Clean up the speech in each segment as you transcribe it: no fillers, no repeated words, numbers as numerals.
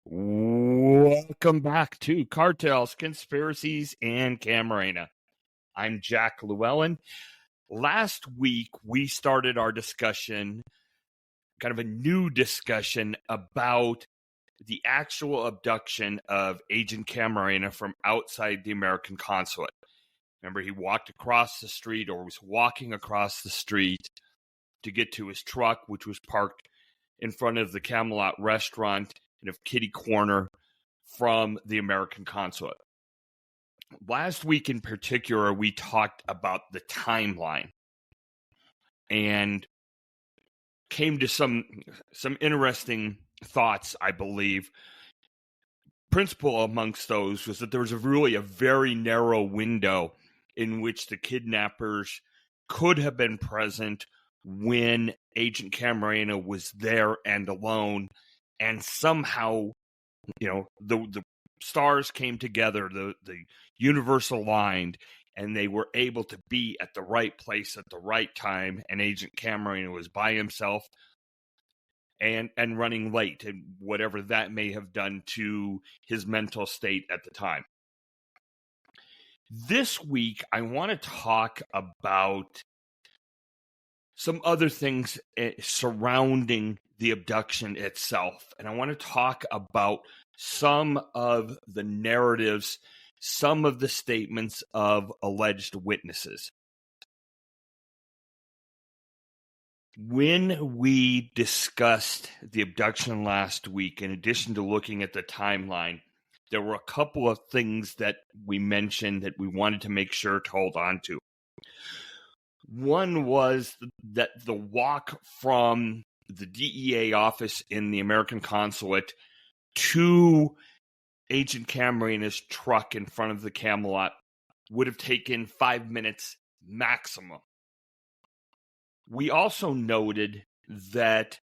Welcome back to Cartels, Conspiracies, and Camarena. I'm Jack Llewellyn. Last week, we started our discussion, kind of a new discussion about the actual abduction of Agent Camarena from outside the American consulate. Remember, he walked across the street or was walking across the street to get to his truck, which was parked in front of the Camelot restaurant of Kitty Corner from the American consulate. Last week in particular, we talked about the timeline and came to some interesting thoughts, I believe. Principal amongst those was that there was really a very narrow window in which the kidnappers could have been present when Agent Camarena was there and alone, and somehow, the stars came together, the universe aligned, and they were able to be at the right place at the right time, and Agent Camarena was by himself and running late, and whatever that may have done to his mental state at the time. This week, I want to talk about some other things surrounding the abduction itself. And I want to talk about some of the narratives, some of the statements of alleged witnesses. When we discussed the abduction last week, in addition to looking at the timeline, there were a couple of things that we mentioned that we wanted to make sure to hold on to. One was that the walk from the DEA office in the American consulate to Agent Camarena's truck in front of the Camelot would have taken 5 minutes maximum. We also noted that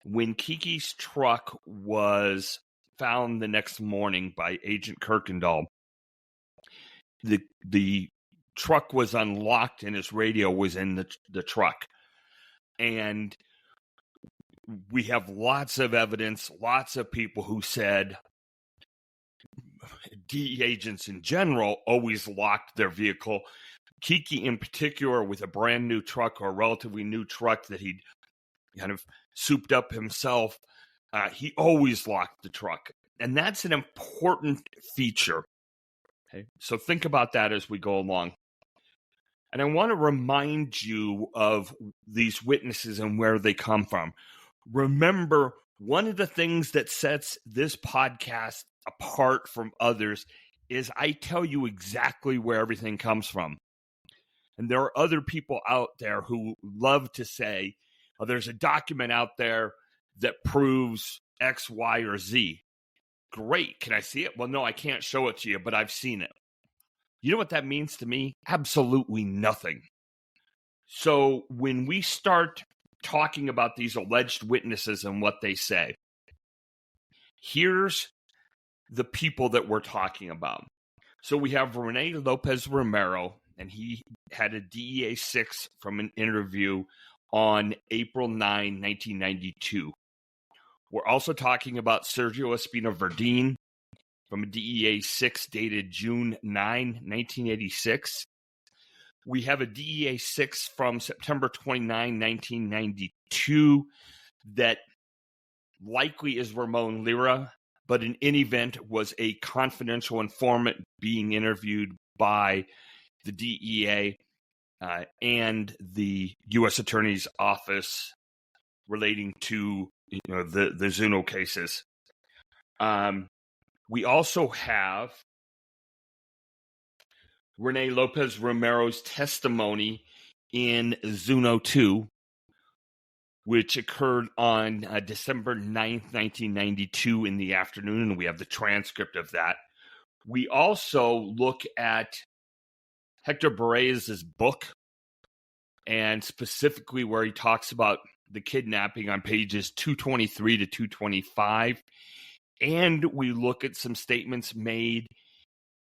when Kiki's truck was found the next morning by Agent Kirkendall, the truck was unlocked and his radio was in the truck. And we have lots of evidence, lots of people who said DEA agents in general always locked their vehicle. Kiki in particular, with a brand new truck or a relatively new truck that he'd kind of souped up himself, he always locked the truck. And that's an important feature. Okay? So think about that as we go along. And I want to remind you of these witnesses and where they come from. Remember, one of the things that sets this podcast apart from others is I tell you exactly where everything comes from. And there are other people out there who love to say, oh, there's a document out there that proves X, Y, or Z. Great. Can I see it? Well, no, I can't show it to you, but I've seen it. You know what that means to me? Absolutely nothing. So when we start talking about these alleged witnesses and what they say, here's the people that we're talking about. So we have Rene Lopez Romero, and he had a DEA 6 from an interview on April 9, 1992. We're also talking about Sergio Espina Verdin from a DEA 6 dated June 9, 1986. We have a DEA 6 from September 29, 1992 that likely is Ramon Lira, but in any event was a confidential informant being interviewed by the DEA and the U.S. Attorney's Office relating to the Zuno cases. We also have Rene Lopez Romero's testimony in Zuno 2, which occurred on December 9th, 1992 in the afternoon, and we have the transcript of that. We also look at Hector Berreyes' book, and specifically where he talks about the kidnapping on pages 223 to 225. And we look at some statements made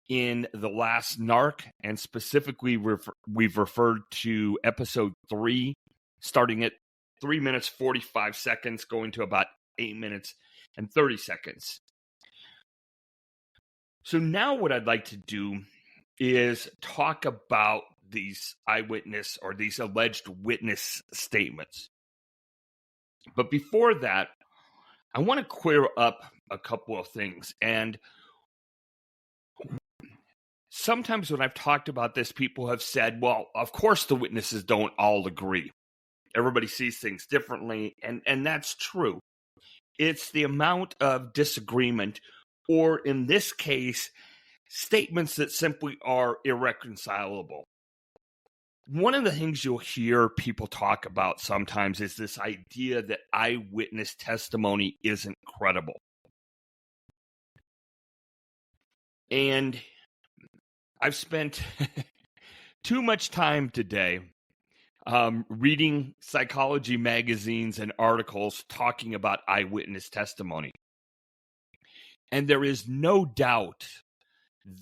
in The Last Narc, and specifically we've referred to episode 3, starting at 3 minutes 45 seconds, going to about 8 minutes and 30 seconds. So now what I'd like to do is talk about these eyewitness or these alleged witness statements. But before that, I want to clear up a couple of things. And sometimes when I've talked about this, people have said, well, of course the witnesses don't all agree. Everybody sees things differently, and that's true. It's the amount of disagreement, or in this case, statements that simply are irreconcilable. One of the things you'll hear people talk about sometimes is this idea that eyewitness testimony isn't credible. And I've spent too much time today reading psychology magazines and articles talking about eyewitness testimony. And there is no doubt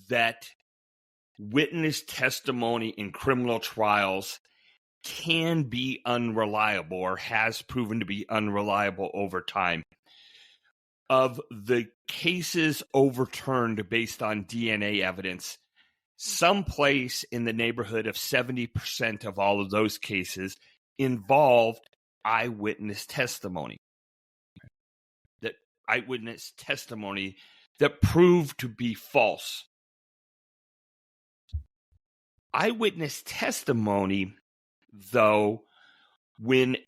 that witness testimony in criminal trials can be unreliable or has proven to be unreliable over time. Of the cases overturned based on DNA evidence, someplace in the neighborhood of 70% of all of those cases involved eyewitness testimony. That eyewitness testimony that proved to be false. Eyewitness testimony, though, when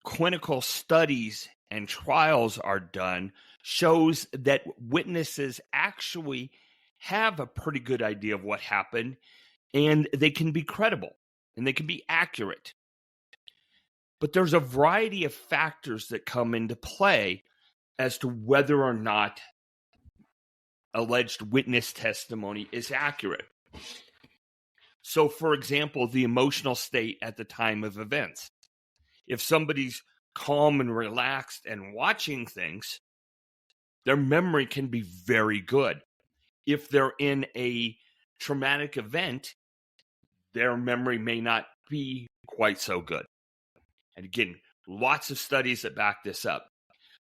clinical studies and trials are done, shows that witnesses actually have a pretty good idea of what happened, and they can be credible and they can be accurate. But there's a variety of factors that come into play as to whether or not alleged witness testimony is accurate. So, for example, the emotional state at the time of events. If somebody's calm and relaxed and watching things, their memory can be very good. If they're in a traumatic event, their memory may not be quite so good. And again, lots of studies that back this up.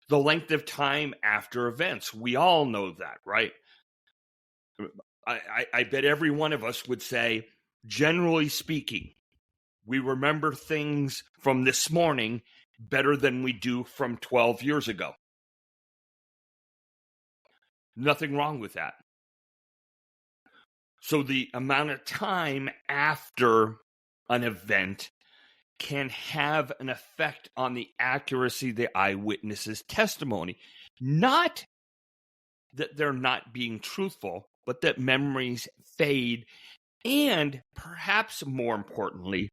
The length of time after events, we all know that, right? I bet every one of us would say, generally speaking, we remember things from this morning better than we do from 12 years ago. Nothing wrong with that. So the amount of time after an event can have an effect on the accuracy of the eyewitness's testimony. Not that they're not being truthful, but that memories fade, and perhaps more importantly,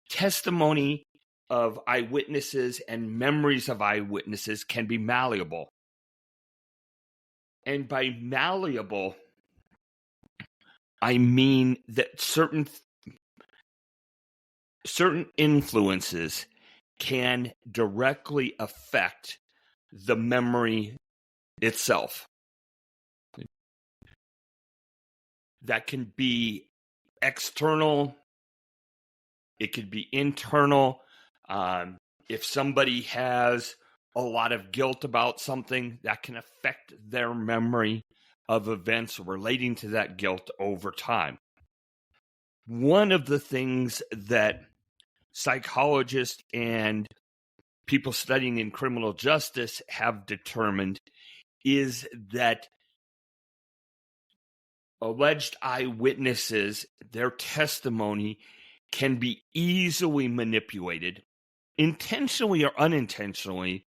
testimony of eyewitnesses and memories of eyewitnesses can be malleable. And by malleable, I mean that certain influences can directly affect the memory itself. That can be external. It could be internal. If somebody has a lot of guilt about something, that can affect their memory of events relating to that guilt over time. One of the things that psychologists and people studying in criminal justice have determined is that alleged eyewitnesses, their testimony can be easily manipulated, intentionally or unintentionally,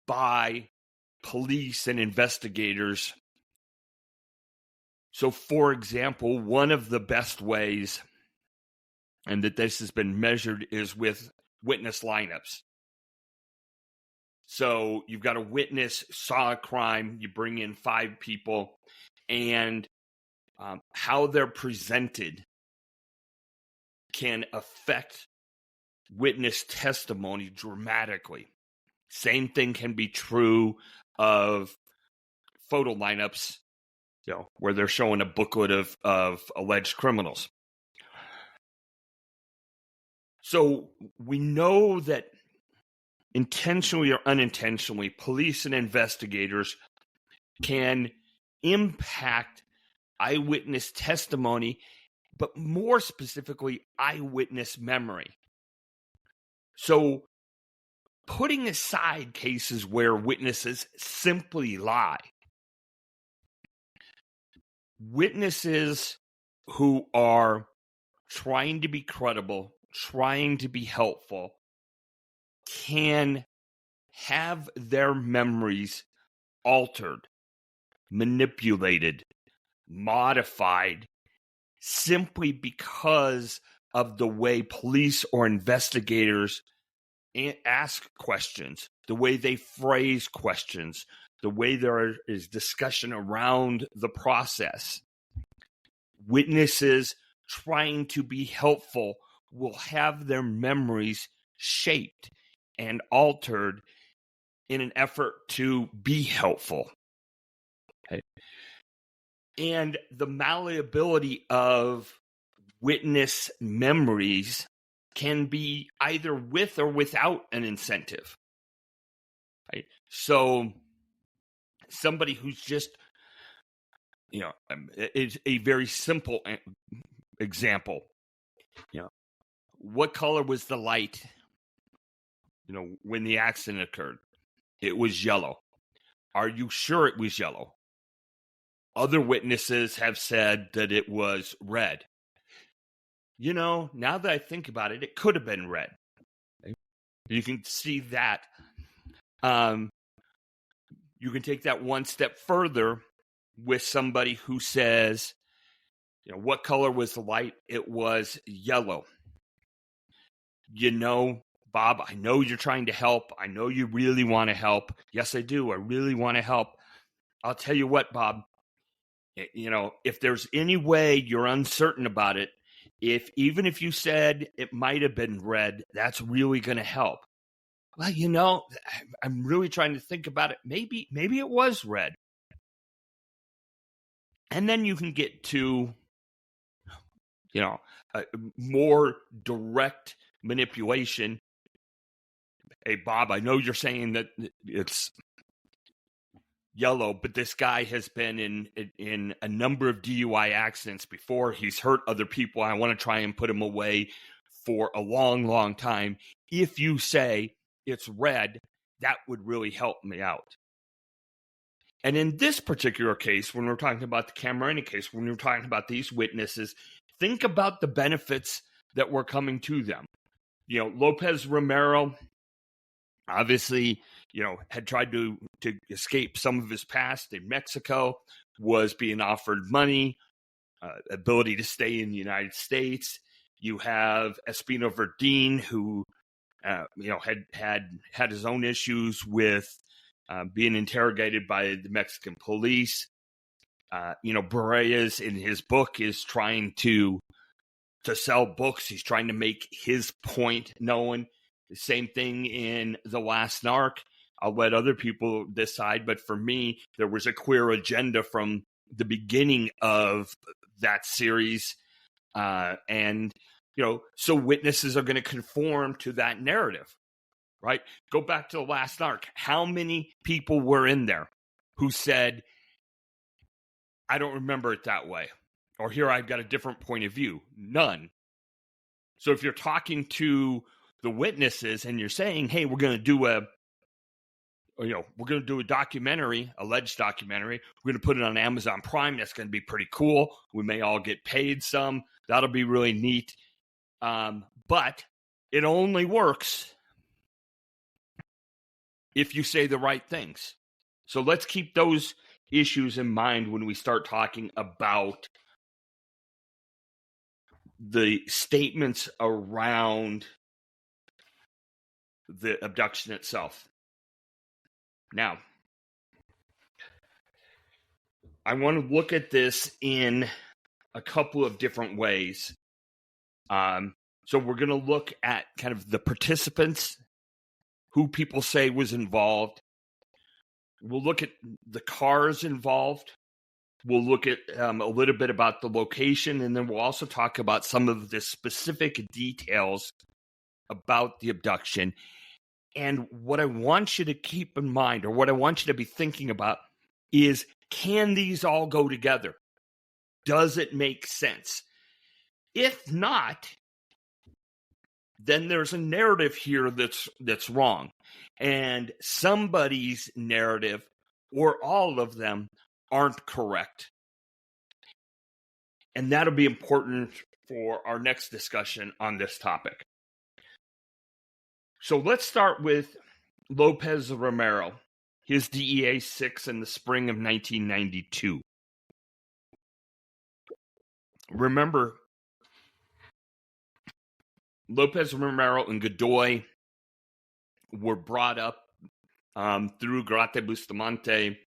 by police and investigators. So, for example, one of the best ways, and that this has been measured, is with witness lineups. So you've got a witness, saw a crime, you bring in 5 people, and how they're presented can affect witness testimony dramatically. Same thing can be true of photo lineups, where they're showing a booklet of alleged criminals. So we know that intentionally or unintentionally, police and investigators can impact eyewitness testimony, but more specifically, eyewitness memory. So, putting aside cases where witnesses simply lie, witnesses who are trying to be credible, trying to be helpful, can have their memories altered, manipulated, modified, simply because of the way police or investigators ask questions, the way they phrase questions, the way there is discussion around the process. Witnesses trying to be helpful will have their memories shaped and altered in an effort to be helpful. Okay. And the malleability of witness memories can be either with or without an incentive. Right? So somebody who's just, is a very simple example. What color was the light, when the accident occurred? It was yellow. Are you sure it was yellow? Other witnesses have said that it was red. Now that I think about it, it could have been red. Okay? You can see that. You can take that one step further with somebody who says, what color was the light? It was yellow. Bob, I know you're trying to help. I know you really want to help. Yes, I do. I really want to help. I'll tell you what, Bob, if there's any way you're uncertain about it, even if you said it might have been red, that's really going to help. Well, I'm really trying to think about it. Maybe it was red. And then you can get to, more direct manipulation. Hey, Bob, I know you're saying that it's yellow, but this guy has been in a number of DUI accidents before. He's hurt other people. I want to try and put him away for a long, long time. If you say it's red, that would really help me out. And in this particular case, when we're talking about the Camarena case, when we're talking about these witnesses, think about the benefits that were coming to them. Lopez Romero, obviously, had tried to escape some of his past in Mexico, was being offered money, ability to stay in the United States. You have Espino Verdeen, who, had his own issues with being interrogated by the Mexican police. Bareas in his book is trying to sell books. He's trying to make his point known. The same thing in The Last Narc. I'll let other people decide, but for me, there was a queer agenda from the beginning of that series. So witnesses are going to conform to that narrative, right? Go back to The Last Narc. How many people were in there who said, I don't remember it that way, or here I've got a different point of view? None. So if you're talking to the witnesses and you're saying, hey, we're going to do a documentary, alleged documentary. We're going to put it on Amazon Prime. That's going to be pretty cool. We may all get paid some. That'll be really neat. But it only works if you say the right things. So let's keep those issues in mind when we start talking about the statements around the abduction itself. Now, I want to look at this in a couple of different ways. So we're going to look at kind of the participants, who people say was involved. We'll look at the cars involved. We'll look at a little bit about the location, and then we'll also talk about some of the specific details about the abduction. And what I want you to keep in mind, or what I want you to be thinking about, is, can these all go together? Does it make sense? If not, then there's a narrative here that's wrong. And somebody's narrative, or all of them, aren't correct. And that'll be important for our next discussion on this topic. So let's start with Lopez Romero, his DEA 6 in the spring of 1992. Remember, Lopez Romero and Godoy were brought up through Grate Bustamante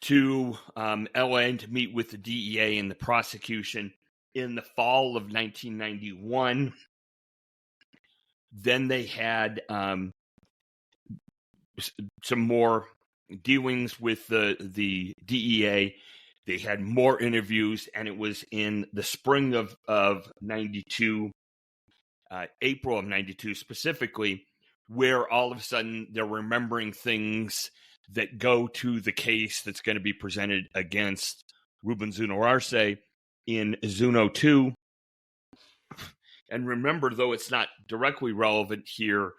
to LA to meet with the DEA and the prosecution in the fall of 1991. Then they had some more dealings with the DEA. They had more interviews, and it was in the spring of 92, April of 92 specifically, where all of a sudden they're remembering things that go to the case that's going to be presented against Ruben Zuno Arce in Zuno 2. And remember, though it's not directly relevant here,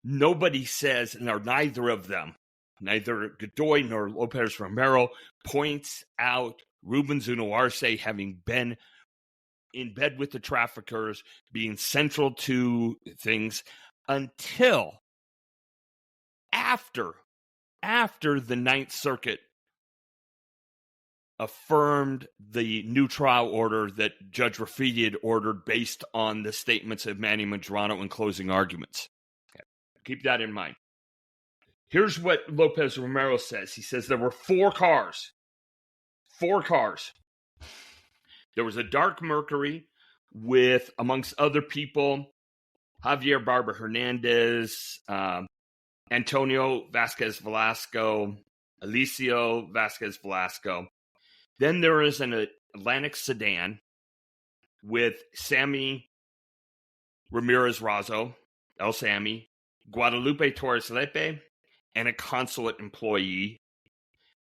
nobody says, or neither of them, neither Godoy nor Lopez Romero, points out Ruben Zuno Arce having been in bed with the traffickers, being central to things, until after the Ninth Circuit affirmed the new trial order that Judge Rafidi had ordered based on the statements of Manny Madrano in closing arguments. Okay. Keep that in mind. Here's what Lopez Romero says. He says there were four cars. There was a dark Mercury with, amongst other people, Javier Barber Hernandez, Antonio Vasquez Velasco, Alicio Vasquez Velasco. Then there is an Atlantic sedan with Sammy Ramirez Razo, El Sammy, Guadalupe Torres Lepe, and a consulate employee.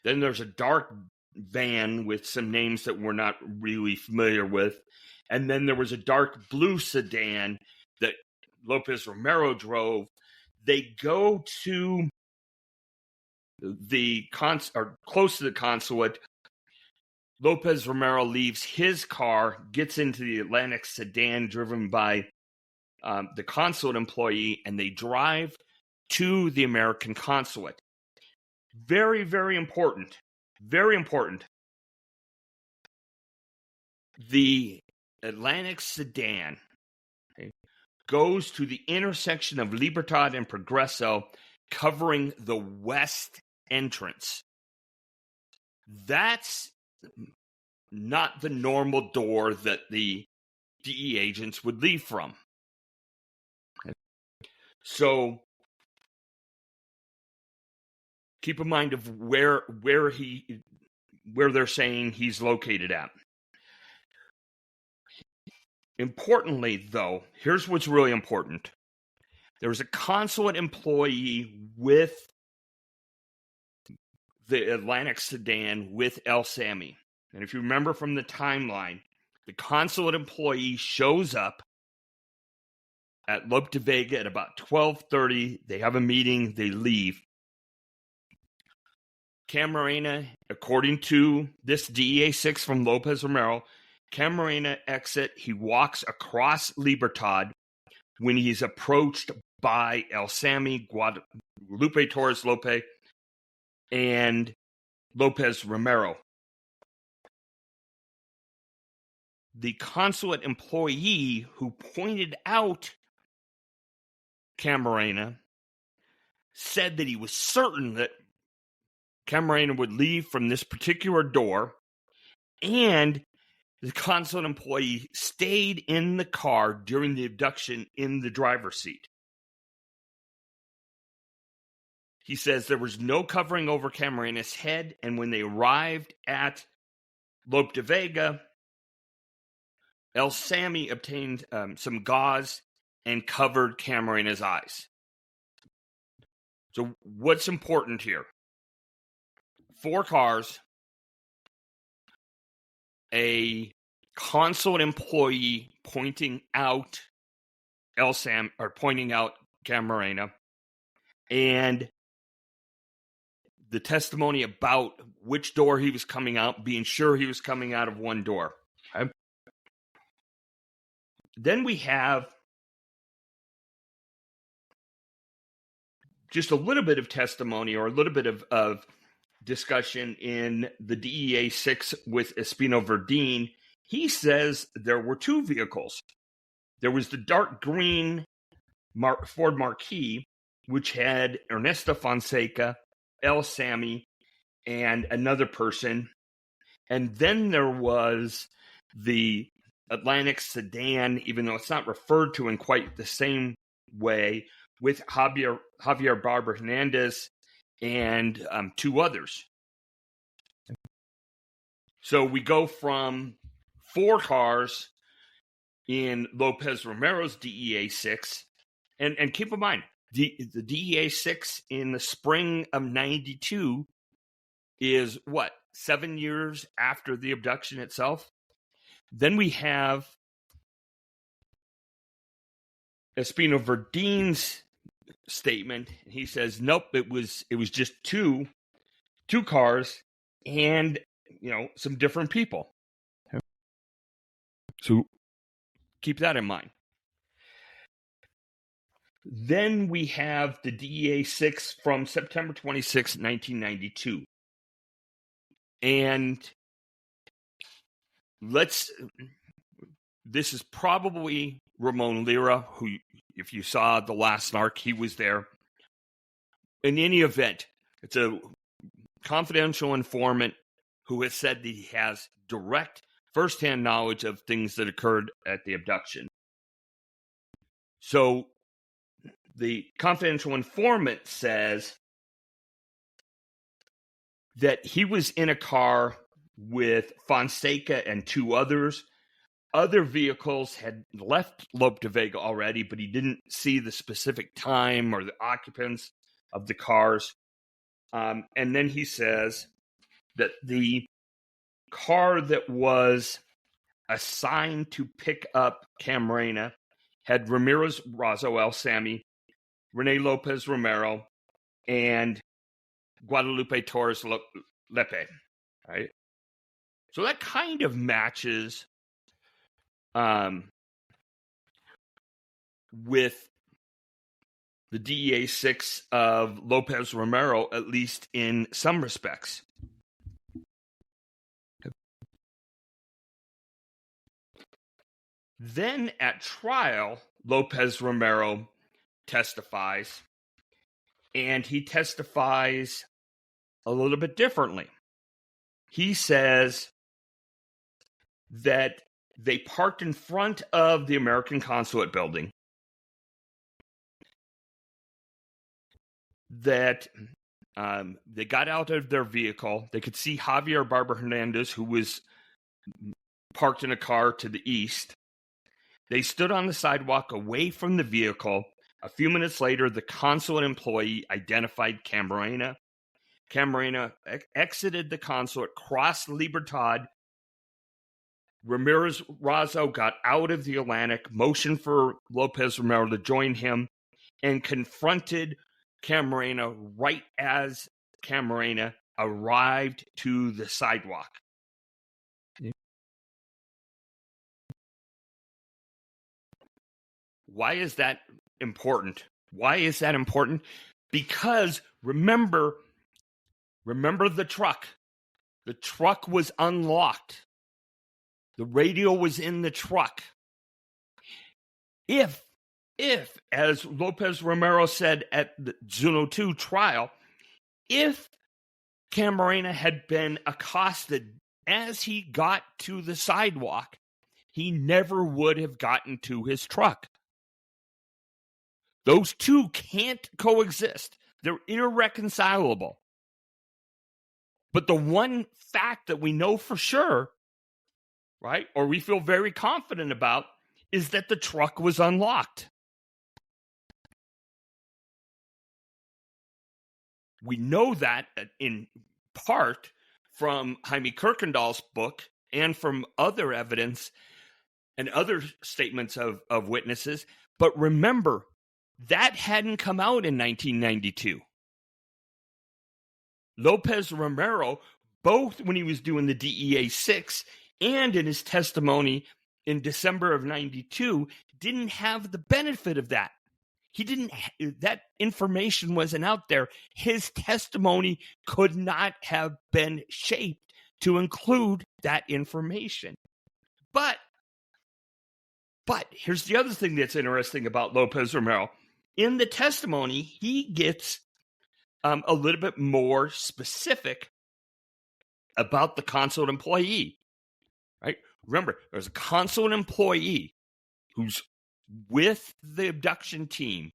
Then there's a dark van with some names that we're not really familiar with. And then there was a dark blue sedan that Lopez Romero drove. They go to the close to the consulate. Lopez Romero leaves his car, gets into the Atlantic sedan driven by the consulate employee, and they drive to the American consulate. Very, very important. Very important. The Atlantic sedan goes to the intersection of Libertad and Progreso, covering the west entrance. That's not the normal door that the DE agents would leave from. So keep in mind of where they're saying he's located at. Importantly, though, here's what's really important. There was a consulate employee with the Atlantic sedan with El Sammy. And if you remember from the timeline, the consulate employee shows up at Lope de Vega at about 12:30. They have a meeting. They leave. Camarena, according to this DEA 6 from Lopez Romero, Camarena exit. He walks across Libertad when he's approached by El Sammy, Guadalupe Torres Lope, and Lopez Romero. The consulate employee who pointed out Camarena said that he was certain that Camarena would leave from this particular door, and the consulate employee stayed in the car during the abduction in the driver's seat. He says there was no covering over Camarena's head, and when they arrived at Lope de Vega, El Sammy obtained some gauze and covered Camarena's eyes. So what's important here? 4 cars, a consulate employee pointing out pointing out Camarena, and the testimony about which door he was coming out, being sure he was coming out of one door. Okay? Then we have just a little bit of testimony or a little bit of discussion in the DEA 6 with Espino Verdeen. He says there were 2 vehicles. There was the dark green Ford Marquis, which had Ernesto Fonseca, El Sammy, and another person. And then there was the Atlantic sedan, even though it's not referred to in quite the same way, with Javier Barber Hernandez and 2 others. So we go from 4 cars in Lopez Romero's DEA 6, and keep in mind, the DEA 6 in the spring of 92 is what, 7 years after the abduction itself? Then we have Espino Verdeen's statement. He says, nope, it was just two cars and, some different people. So keep that in mind. Then we have the DEA 6 from September 26, 1992. And this is probably Ramon Lira, who, if you saw The Last Narc, he was there. In any event, it's a confidential informant who has said that he has direct firsthand knowledge of things that occurred at the abduction. So the confidential informant says that he was in a car with Fonseca and 2 others. Other vehicles had left Lope de Vega already, but he didn't see the specific time or the occupants of the cars. And then he says that the car that was assigned to pick up Camarena had Ramirez Razo El Sammy, Rene Lopez Romero, and Guadalupe Torres Lepe. Right? So that kind of matches with the DEA 6 of Lopez Romero, at least in some respects. Then at trial, Lopez Romero testifies, and he testifies a little bit differently. He says that they parked in front of the American consulate building, that they got out of their vehicle. They could see Javier Barber Hernandez, who was parked in a car to the east. They stood on the sidewalk away from the vehicle. A few minutes later, the consulate employee identified Camarena. Camarena exited the consulate, crossed Libertad. Ramirez Razo got out of the Atlantic, motioned for Lopez Romero to join him, and confronted Camarena right as Camarena arrived to the sidewalk. Why is that important? Why is that important? Because remember the truck. The truck was unlocked. The radio was in the truck. If, as Lopez Romero said at the Zuno 2 trial, if Camarena had been accosted as he got to the sidewalk, he never would have gotten to his truck. Those two can't coexist. They're irreconcilable. But the one fact that we know for sure, right, or we feel very confident about, is that the truck was unlocked. We know that in part from Jaime Kirkendall's book and from other evidence and other statements of witnesses. But remember, that hadn't come out in 1992. Lopez Romero, both when he was doing the DEA 6 and in his testimony in December of 92, didn't have the benefit of that. That information wasn't out there. His testimony could not have been shaped to include that information. But here's the other thing that's interesting about Lopez Romero. In the testimony, he gets a little bit more specific about the consulate employee, right? Remember, there's a consulate employee who's with the abduction team,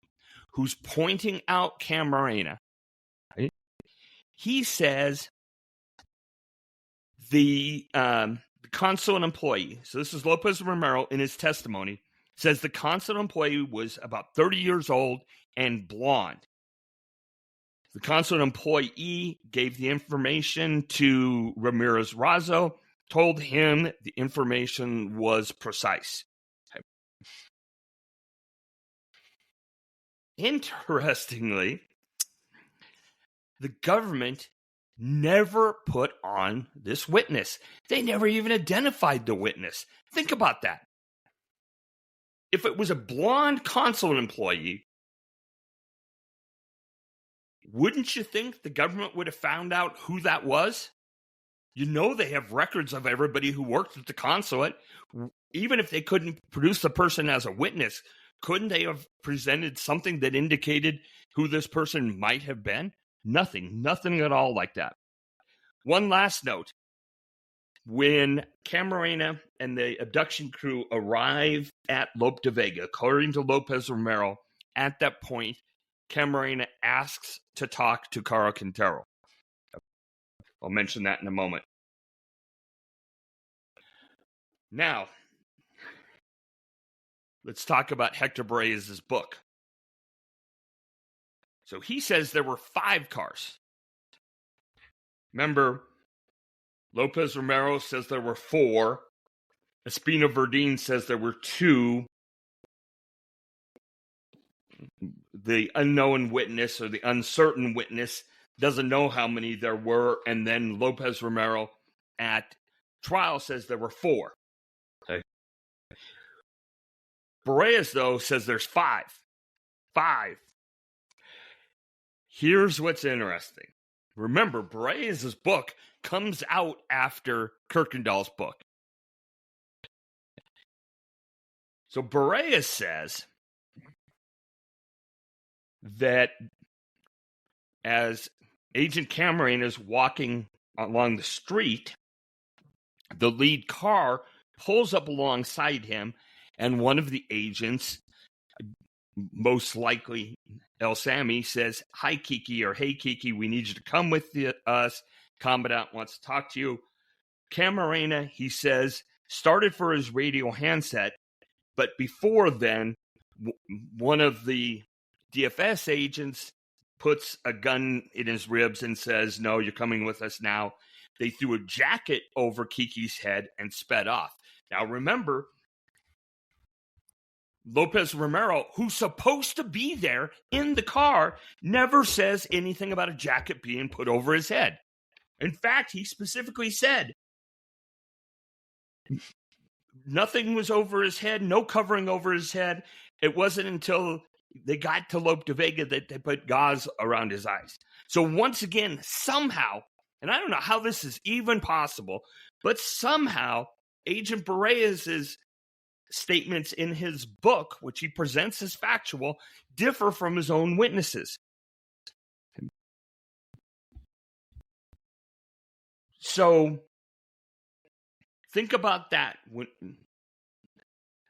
who's pointing out Camarena. Right? He says the consulate employee, so this is Lopez Romero in his testimony, says the consulate employee was about 30 years old and blonde. The consulate employee gave the information to Ramirez Razo, told him the information was precise. Okay. Interestingly, the government never put on this witness. They never even identified the witness. Think about that. If it was a blonde consulate employee, wouldn't you think the government would have found out who that was? You know they have records of everybody who worked at the consulate. Even if they couldn't produce the person as a witness, couldn't they have presented something that indicated who this person might have been? Nothing at all like that. One last note. When Camarena and the abduction crew arrive at Lope de Vega, according to Lopez Romero, at that point, Camarena asks to talk to Caro Quintero. I'll mention that in a moment. Now, let's talk about Hector Berreyes' book. So he says there were 5 cars. Remember, Lopez Romero says there were 4. Espino Verdeen says there were 2. The unknown witness or the uncertain witness doesn't know how many there were. And then Lopez Romero at trial says there were 4. Okay. Berreyes, though, says there's 5. 5. Here's what's interesting. Remember, Berreyes' book comes out after Kirkendall's book. So Berreyes says that as Agent Camarena is walking along the street, the lead car pulls up alongside him, and one of the agents, most likely El Sami, says, "Hi, Kiki," or "Hey, Kiki, we need you to come with us. Commandant wants to talk to you." Camarena, he says, started for his radio handset, but before then, one of the DFS agents puts a gun in his ribs and says, "No, you're coming with us now." They threw a jacket over Kiki's head and sped off. Now, remember, Lopez Romero, who's supposed to be there in the car, never says anything about a jacket being put over his head. In fact, he specifically said nothing was over his head, no covering over his head. It wasn't until they got to Lope de Vega that they put gauze around his eyes. So once again, somehow, and I don't know how this is even possible, but somehow Agent Berreyes' statements in his book, which he presents as factual, differ from his own witnesses. So think about that. When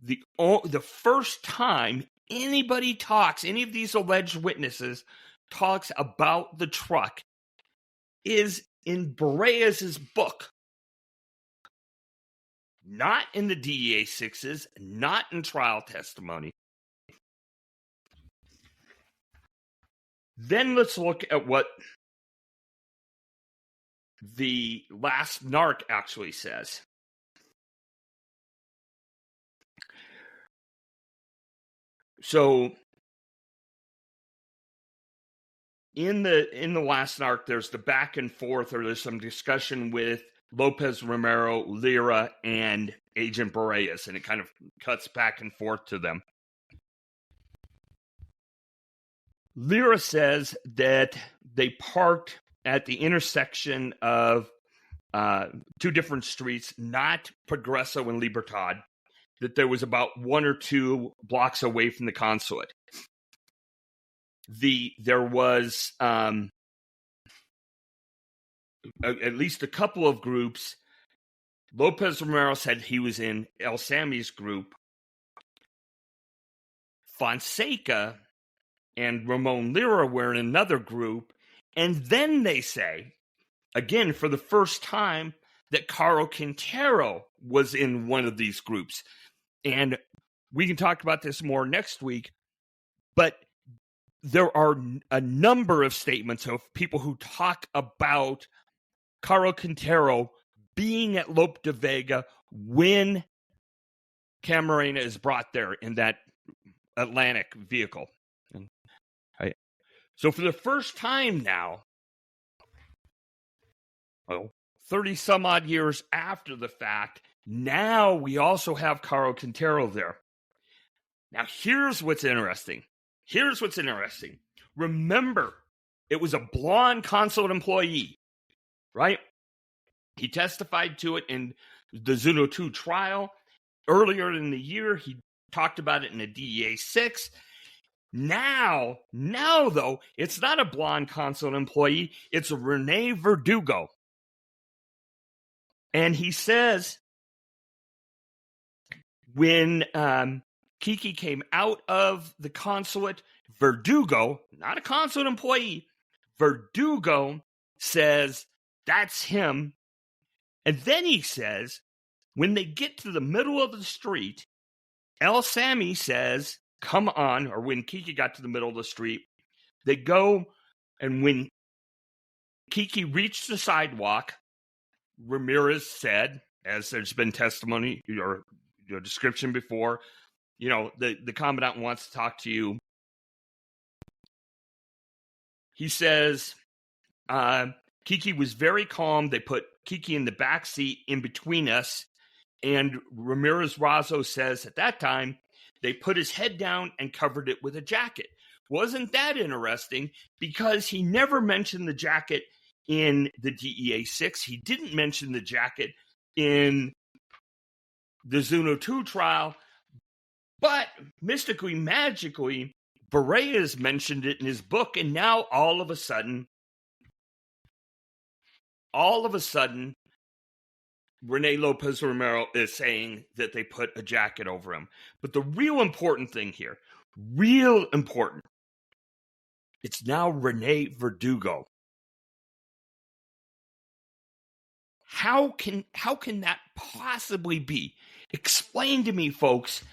the first time anybody talks, any of these alleged witnesses talks about the truck, is in Berreyes' book. Not in the DEA 6s, not in trial testimony. Then let's look at what the last narc actually says. So in the last narc, there's the back and forth, or there's some discussion with Lopez Romero, Lira, and Agent Boreas, and it kind of cuts back and forth to them. Lira says that they parked at the intersection of two different streets, not Progreso and Libertad, that there was about 1 or 2 blocks away from the consulate. There was at least a couple of groups. Lopez Romero said he was in El Sami's group. Fonseca and Ramon Lira were in another group. And then they say, again, for the first time, that Caro Quintero was in one of these groups. And we can talk about this more next week. But there are a number of statements of people who talk about Caro Quintero being at Lope de Vega when Camarena is brought there in that Atlantic vehicle. So for the first time now, 30 some odd years after the fact, now we also have Caro Quintero there. Now here's what's interesting. Remember, it was a blonde consulate employee, right? He testified to it in the Zuno 2 trial. Earlier in the year, he talked about it in a DEA 6. Now, though, it's not a blonde consulate employee. It's a Rene Verdugo. And he says when Kiki came out of the consulate, Verdugo, not a consulate employee, Verdugo says, that's him. And then he says, when they get to the middle of the street, El Sami says, come on, or when Kiki got to the middle of the street, they go, and when Kiki reached the sidewalk, Ramirez said, as there's been testimony or description before, the commandant wants to talk to you. He says, Kiki was very calm. They put Kiki in the back seat in between us. And Ramirez Razo says at that time, they put his head down and covered it with a jacket. Wasn't that interesting? Because he never mentioned the jacket in the DEA 6. He didn't mention the jacket in the Zuno 2 trial. But mystically, magically, Boreas mentioned it in his book. And now all of a sudden, Rene Lopez Romero is saying that they put a jacket over him. But the real important thing here, it's now Rene Verdugo. How can that possibly be? Explain to me, folks,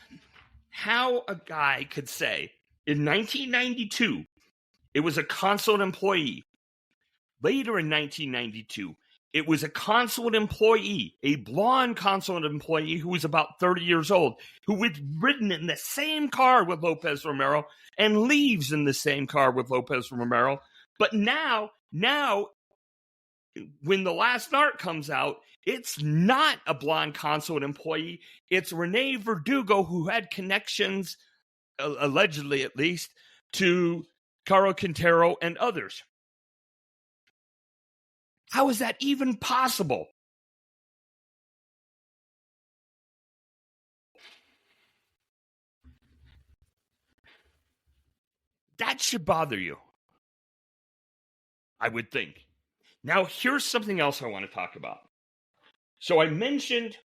how a guy could say in 1992 it was a consulate employee. Later in 1992, it was a consulate employee, a blonde consulate employee who was about 30 years old, who was ridden in the same car with Lopez Romero and leaves in the same car with Lopez Romero. But now, when the last narc comes out, it's not a blonde consulate employee. It's Rene Verdugo, who had connections, allegedly at least, to Caro Quintero and others. How is that even possible? That should bother you, I would think. Now, here's something else I want to talk about. So I mentioned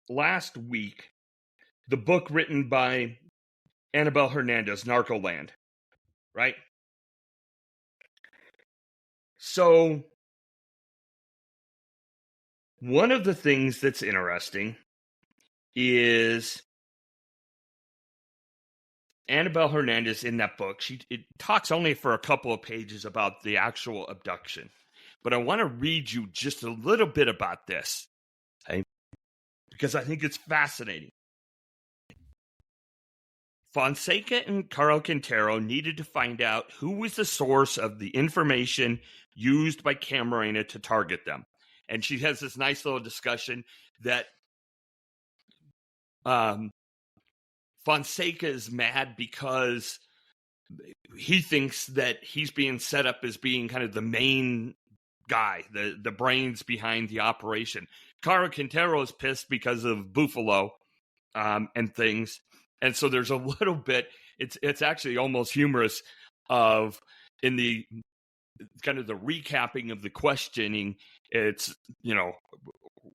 last week the book written by Annabelle Hernandez, Narcoland, right? So one of the things that's interesting is Annabelle Hernandez in that book, it talks only for a couple of pages about the actual abduction. but I want to read you just a little bit about this, okay? Because I think it's fascinating. Fonseca and Carl Quintero needed to find out who was the source of the information used by Camarena to target them. And she has this nice little discussion that Fonseca is mad because he thinks that he's being set up as being kind of the main guy, the brains behind the operation. Carl Quintero is pissed because of Buffalo and things. And so there's a little bit, it's actually almost humorous of in the kind of the recapping of the questioning. It's,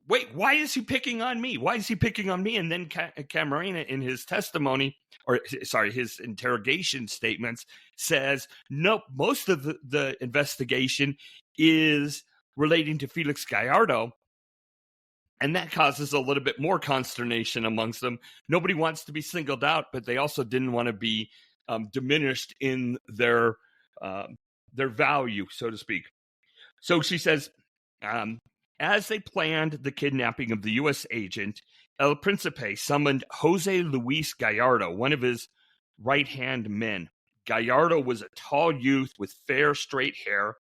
wait, why is he picking on me? Why is he picking on me? And then Camarena in his testimony, his interrogation statements says, nope, most of the investigation is relating to Felix Gallardo. And that causes a little bit more consternation amongst them. Nobody wants to be singled out, but they also didn't want to be diminished in their value, so to speak. So she says, as they planned the kidnapping of the U.S. agent, El Principe summoned Jose Luis Gallardo, one of his right-hand men. Gallardo was a tall youth with fair, straight hair,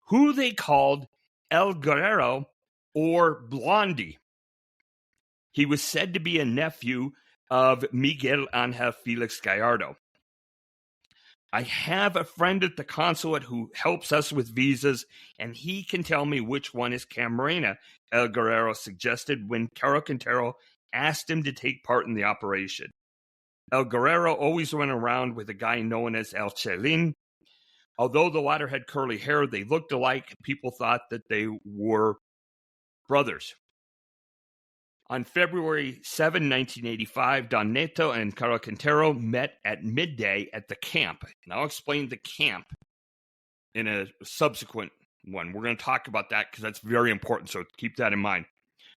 who they called El Guerrero, or Blondie. He was said to be a nephew of Miguel Angel Felix Gallardo. I have a friend at the consulate who helps us with visas, and he can tell me which one is Camarena, El Guerrero suggested when Carl Quintero asked him to take part in the operation. El Guerrero always went around with a guy known as El Chelin. Although the latter had curly hair, they looked alike. People thought that they were brothers. On February 7, 1985, Don Neto and Carl Quintero met at midday at the camp. And I'll explain the camp in a subsequent one. We're going to talk about that because that's very important, so keep that in mind.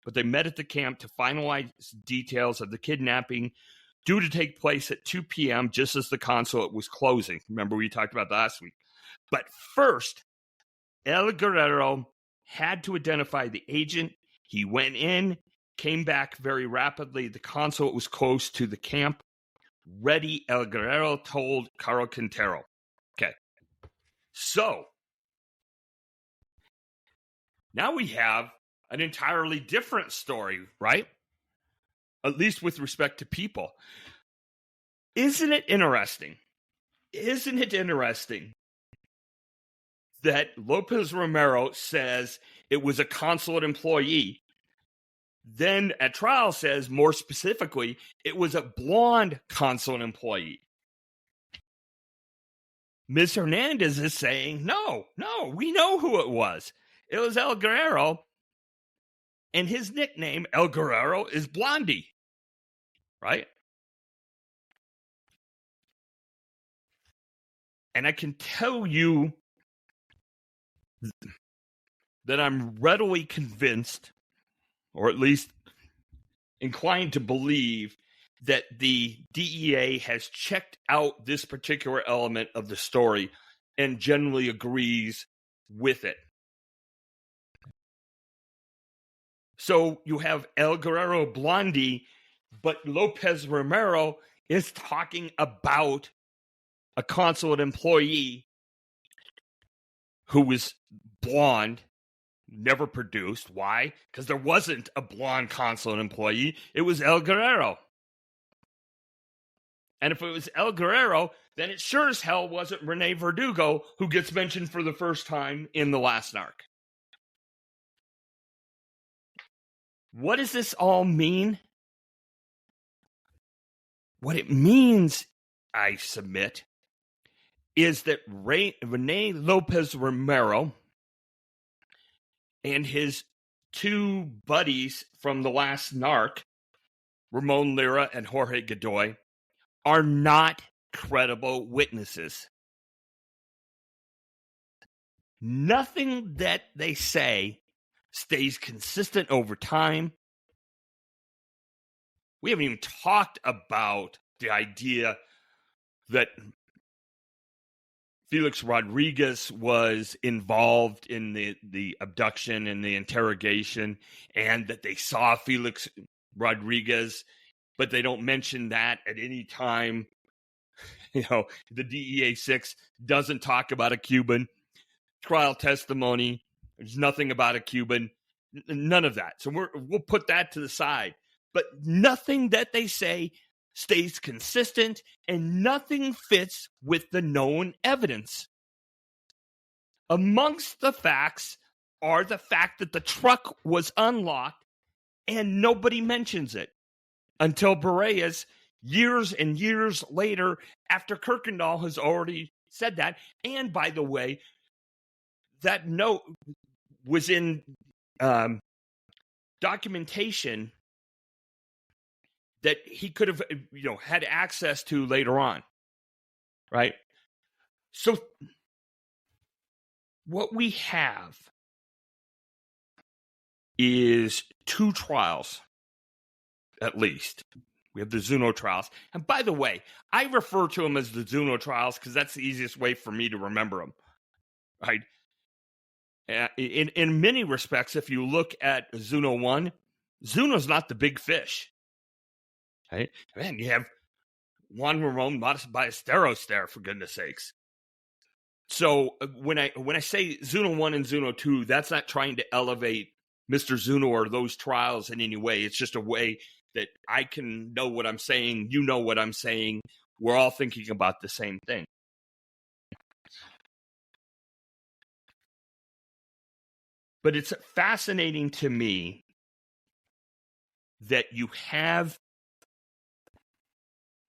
But they met at the camp to finalize details of the kidnapping due to take place at 2 p.m. just as the consulate was closing. Remember we talked about that last week. But first, El Guerrero had to identify the agent. He went in, came back very rapidly. The consulate was close to the camp. Ready, El Guerrero told Carl Quintero. Okay. So, now we have an entirely different story, right? At least with respect to people. Isn't it interesting? Isn't it interesting that Lopez Romero says it was a consulate employee? Then at trial says, more specifically, it was a blonde consulate employee. Ms. Hernandez is saying, no, we know who it was. It was El Guerrero, and his nickname, El Guerrero, is Blondie, right? And I can tell you that I'm readily convinced, or at least inclined to believe, that the DEA has checked out this particular element of the story and generally agrees with it. So you have El Guerrero Blondie, but Lopez Romero is talking about a consulate employee who was blonde, never produced. Why? Because there wasn't a blonde consulate employee. It was El Guerrero. And if it was El Guerrero, then it sure as hell wasn't Rene Verdugo, who gets mentioned for the first time in The Last Narc. What does this all mean? What it means, I submit, is that Rene Lopez Romero and his two buddies from The Last Narc, Ramon Lira and Jorge Godoy, are not credible witnesses. Nothing that they say stays consistent over time. We haven't even talked about the idea that Felix Rodriguez was involved in the abduction and the interrogation, and that they saw Felix Rodriguez, but they don't mention that at any time. The DEA 6 doesn't talk about a Cuban. Trial testimony, there's nothing about a Cuban. None of that. So we'll put that to the side. But nothing that they say stays consistent, and nothing fits with the known evidence. Amongst the facts are the fact that the truck was unlocked and nobody mentions it until Bareas years and years later, after Kirkendall has already said that. And by the way, that note was in documentation that he could have, had access to later on, right? So what we have is 2 trials, at least. We have the Zuno trials. And by the way, I refer to them as the Zuno trials because that's the easiest way for me to remember them, right? In many respects, if you look at Zuno 1, Zuno's not the big fish, right? Man, you have Juan Ramon Ballesteros there, for goodness sakes. So when I say Zuno 1 and Zuno 2, that's not trying to elevate Mr. Zuno or those trials in any way. It's just a way that I can know what I'm saying, you know what I'm saying. We're all thinking about the same thing. But it's fascinating to me that you have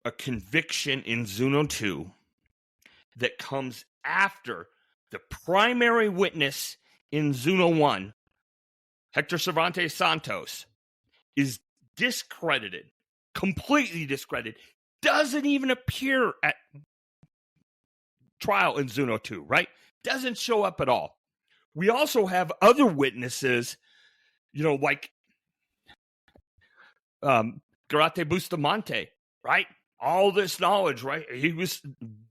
a conviction in Zuno 2 that comes after the primary witness in Zuno 1, Hector Cervantes Santos, is discredited, completely discredited, doesn't even appear at trial in Zuno 2, right? Doesn't show up at all. We also have other witnesses, like Garate Bustamante, right? All this knowledge, right? He was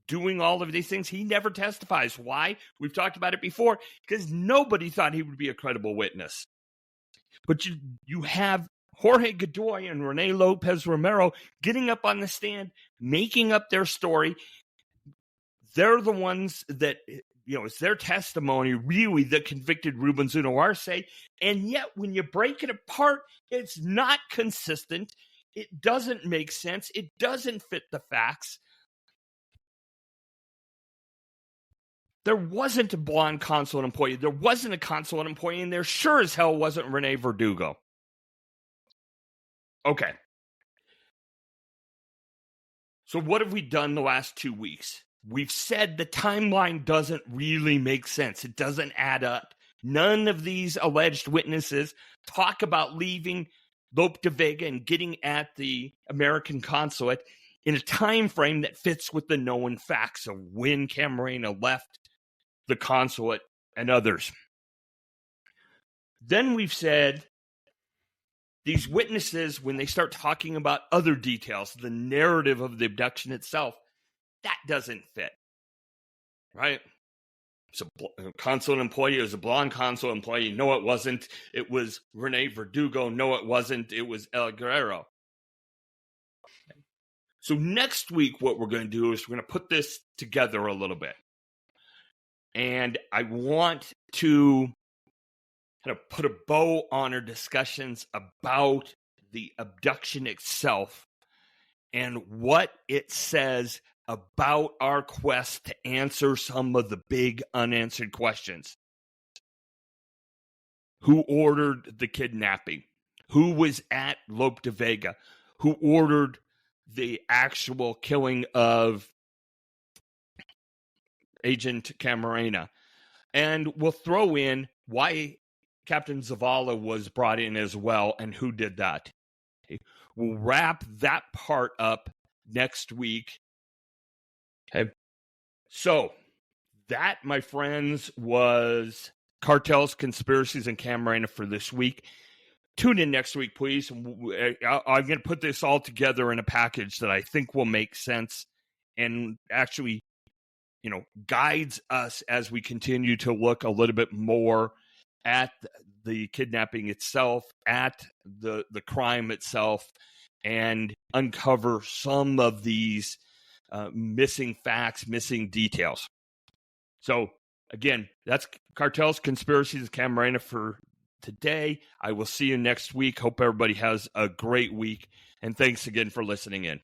doing all of these things. He never testifies. Why? We've talked about it before, because nobody thought he would be a credible witness. But you have Jorge Godoy and Rene Lopez Romero getting up on the stand, making up their story. They're the ones that, it's their testimony really that convicted Ruben Zuno Arce. And yet when you break it apart, it's not consistent. It doesn't make sense. It doesn't fit the facts. There wasn't a blonde consulate employee. There wasn't a consulate employee, and there sure as hell wasn't Rene Verdugo. Okay. So what have we done the last 2 weeks? We've said the timeline doesn't really make sense. It doesn't add up. None of these alleged witnesses talk about leaving Lope de Vega and getting at the American consulate in a time frame that fits with the known facts of when Camarena left the consulate and others. Then we've said these witnesses, when they start talking about other details, the narrative of the abduction itself, that doesn't fit, right? So consulate employee is a blonde consulate employee. No, it wasn't. It was Rene Verdugo. No, it wasn't. It was El Guerrero. So next week, what we're going to do is we're going to put this together a little bit. And I want to kind of put a bow on our discussions about the abduction itself and what it says about our quest to answer some of the big unanswered questions. Who ordered the kidnapping? Who was at Lope de Vega? Who ordered the actual killing of Agent Camarena? And we'll throw in why Captain Zavala was brought in as well and who did that. Okay. We'll wrap that part up next week. Okay. So that, my friends, was Cartels, Conspiracies, and Camarena for this week. Tune in next week, please. I'm going to put this all together in a package that I think will make sense and actually guides us as we continue to look a little bit more at the kidnapping itself, at the crime itself, and uncover some of these missing facts, missing details. So again, that's Cartels, Conspiracies, and Camarena for today. I will see you next week. Hope everybody has a great week. And thanks again for listening in.